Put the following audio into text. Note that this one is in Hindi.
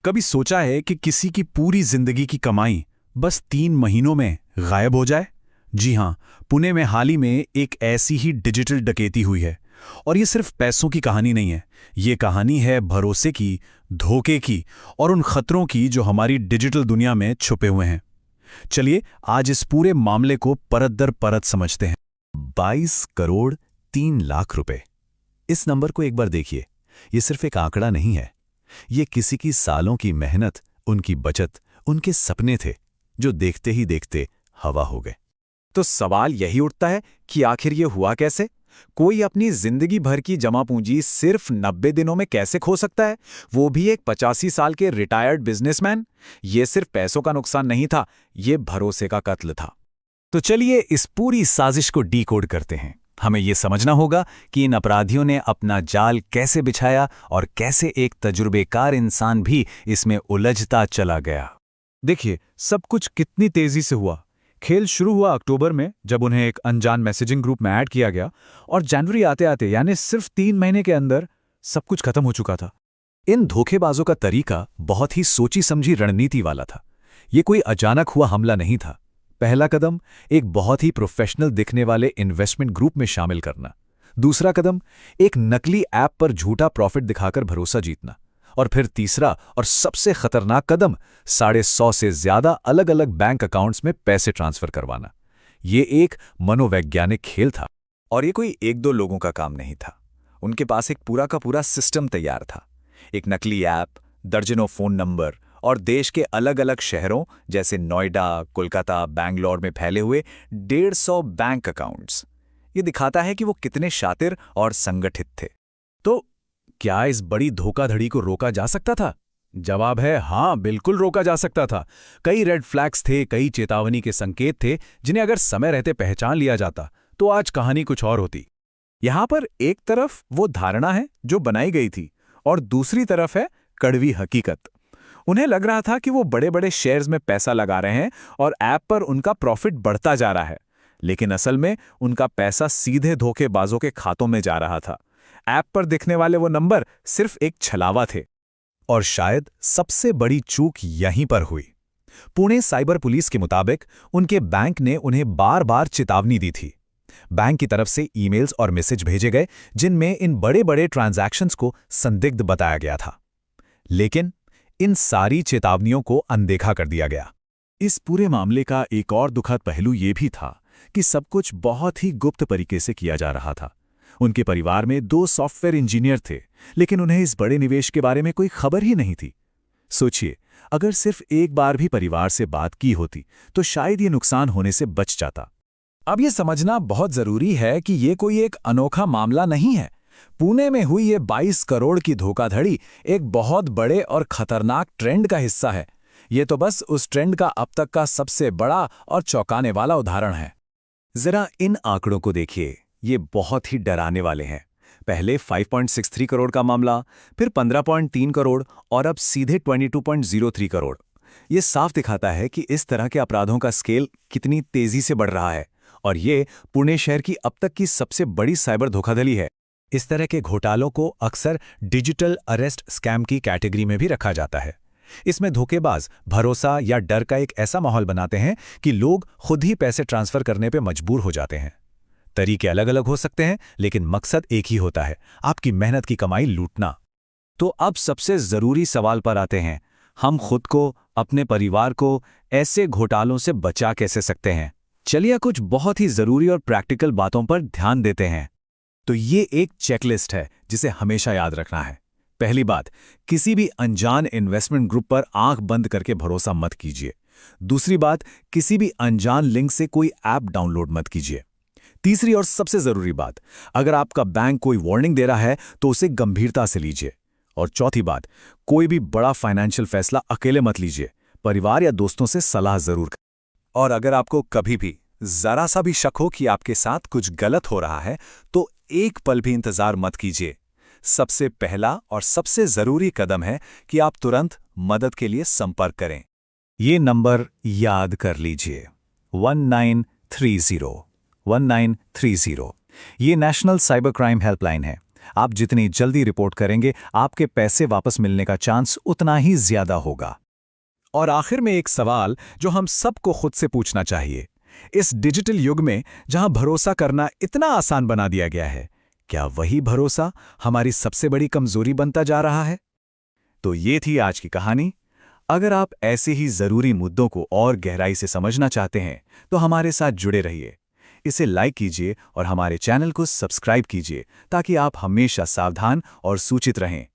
कभी सोचा है कि किसी की पूरी जिंदगी की कमाई बस 3 महीनों में गायब हो जाए? जी हां, पुणे में हाल ही में एक ऐसी ही डिजिटल डकैती हुई है। और ये सिर्फ पैसों की कहानी नहीं है, ये कहानी है भरोसे की, धोखे की और उन खतरों की जो हमारी डिजिटल दुनिया में छुपे हुए हैं। चलिए आज इस पूरे मामले को परत दर परत समझते हैं। 22 करोड़ 3 लाख रुपए। इस नंबर को एक बार देखिए। ये सिर्फ एक आंकड़ा नहीं है, ये किसी की सालों की मेहनत, उनकी बचत, उनके सपने थे जो देखते ही देखते हवा हो गए। तो सवाल यही उठता है कि आखिर ये हुआ कैसे? कोई अपनी जिंदगी भर की जमा पूंजी सिर्फ 90 दिनों में कैसे खो सकता है, वो भी एक 85 साल के रिटायर्ड बिजनेसमैन? ये सिर्फ पैसों का नुकसान नहीं था, ये भरोसे का कत्ल था। तो चलिए इस पूरी साजिश को डीकोड करते हैं। हमें यह समझना होगा कि इन अपराधियों ने अपना जाल कैसे बिछाया और कैसे एक तजुर्बेकार इंसान भी इसमें उलझता चला गया। देखिए, सब कुछ कितनी तेजी से हुआ। खेल शुरू हुआ अक्टूबर में, जब उन्हें एक अनजान मैसेजिंग ग्रुप में ऐड किया गया, और जनवरी आते आते यानी सिर्फ 3 महीने के अंदर सब कुछ खत्म हो चुका था। इन धोखेबाजों का तरीका बहुत ही सोची समझी रणनीति वाला था। ये कोई अचानक हुआ हमला नहीं था। पहला कदम एक बहुत ही प्रोफेशनल दिखने वाले इन्वेस्टमेंट ग्रुप में शामिल करना। दूसरा कदम एक नकली ऐप पर झूठा प्रॉफिट दिखाकर भरोसा जीतना। और फिर तीसरा और सबसे खतरनाक कदम 150 से ज्यादा अलग अलग बैंक अकाउंट्स में पैसे ट्रांसफर करवाना। ये एक मनोवैज्ञानिक खेल था। और ये कोई एक दो लोगों का काम नहीं था। उनके पास एक पूरा का पूरा सिस्टम तैयार था। एक नकली ऐप, दर्जनों फोन नंबर और देश के अलग अलग शहरों जैसे नोएडा, कोलकाता, बैंगलोर में फैले हुए 150 बैंक अकाउंट्स। ये दिखाता है कि वो कितने शातिर और संगठित थे। तो क्या इस बड़ी धोखाधड़ी को रोका जा सकता था? जवाब है हाँ, बिल्कुल रोका जा सकता था। कई रेड फ्लैग्स थे, कई चेतावनी के संकेत थे, जिन्हें अगर समय रहते पहचान लिया जाता तो आज कहानी कुछ और होती। यहां पर एक तरफ वो धारणा है जो बनाई गई थी, और दूसरी तरफ है कड़वी हकीकत। उन्हें लग रहा था कि वो बड़े बड़े शेयर्स में पैसा लगा रहे हैं और ऐप पर उनका प्रॉफिट बढ़ता जा रहा है, लेकिन असल में उनका पैसा सीधे धोखेबाजों के खातों में जा रहा था। ऐप पर दिखने वाले वो नंबर सिर्फ एक छलावा थे। और शायद सबसे बड़ी चूक यहीं पर हुई। पुणे साइबर पुलिस के मुताबिक उनके बैंक ने उन्हें बार बार चेतावनी दी थी। बैंक की तरफ से ईमेल्स और मैसेज भेजे गए जिनमें इन बड़े बड़े ट्रांजैक्शंस को संदिग्ध बताया गया था, लेकिन इन सारी चेतावनियों को अनदेखा कर दिया गया। इस पूरे मामले का एक और दुखद पहलू यह भी था कि सब कुछ बहुत ही गुप्त तरीके से किया जा रहा था। उनके परिवार में 2 सॉफ्टवेयर इंजीनियर थे, लेकिन उन्हें इस बड़े निवेश के बारे में कोई खबर ही नहीं थी। सोचिए, अगर सिर्फ एक बार भी परिवार से बात की होती तो शायद ये नुकसान होने से बच जाता। अब ये समझना बहुत जरूरी है कि ये कोई एक अनोखा मामला नहीं है। पुणे में हुई ये 22 करोड़ की धोखाधड़ी एक बहुत बड़े और खतरनाक ट्रेंड का हिस्सा है। ये तो बस उस ट्रेंड का अब तक का सबसे बड़ा और चौंकाने वाला उदाहरण है। जरा इन आंकड़ों को देखिए, ये बहुत ही डराने वाले हैं। पहले 5.63 करोड़ का मामला, फिर 15.3 करोड़ और अब सीधे 22.03 करोड़। ये साफ दिखाता है कि इस तरह के अपराधों का स्केल कितनी तेजी से बढ़ रहा है, और ये पुणे शहर की अब तक की सबसे बड़ी साइबर धोखाधड़ी है। इस तरह के घोटालों को अक्सर डिजिटल अरेस्ट स्कैम की कैटेगरी में भी रखा जाता है। इसमें धोखेबाज भरोसा या डर का एक ऐसा माहौल बनाते हैं कि लोग खुद ही पैसे ट्रांसफर करने पर मजबूर हो जाते हैं। तरीके अलग अलग हो सकते हैं, लेकिन मकसद एक ही होता है, आपकी मेहनत की कमाई लूटना। तो अब सबसे जरूरी सवाल पर आते हैं, हम खुद को, अपने परिवार को ऐसे घोटालों से बचा कैसे सकते हैं? चलिए कुछ बहुत ही जरूरी और प्रैक्टिकल बातों पर ध्यान देते हैं। तो ये एक चेकलिस्ट है जिसे हमेशा याद रखना है। पहली बात, किसी भी अनजान इन्वेस्टमेंट ग्रुप पर आंख बंद करके भरोसा मत कीजिए। दूसरी बात, किसी भी अनजान लिंक से कोई ऐप डाउनलोड मत कीजिए। तीसरी और सबसे जरूरी बात, अगर आपका बैंक कोई वार्निंग दे रहा है तो उसे गंभीरता से लीजिए। और चौथी बात, कोई भी बड़ा फाइनेंशियल फैसला अकेले मत लीजिए, परिवार या दोस्तों से सलाह जरूर करें। और अगर आपको कभी भी जरा सा भी शक हो कि आपके साथ कुछ गलत हो रहा है, तो एक पल भी इंतजार मत कीजिए। सबसे पहला और सबसे जरूरी कदम है कि आप तुरंत मदद के लिए संपर्क करें। ये नंबर याद कर लीजिए, 1930 1930। ये नेशनल साइबर क्राइम हेल्पलाइन है। आप जितनी जल्दी रिपोर्ट करेंगे, आपके पैसे वापस मिलने का चांस उतना ही ज्यादा होगा। और आखिर में एक सवाल जो हम सबको खुद से पूछना चाहिए, इस डिजिटल युग में जहां भरोसा करना इतना आसान बना दिया गया है, क्या वही भरोसा हमारी सबसे बड़ी कमजोरी बनता जा रहा है? तो ये थी आज की कहानी। अगर आप ऐसे ही जरूरी मुद्दों को और गहराई से समझना चाहते हैं तो हमारे साथ जुड़े रहिए। इसे लाइक कीजिए और हमारे चैनल को सब्सक्राइब कीजिए ताकि आप हमेशा सावधान और सूचित रहें।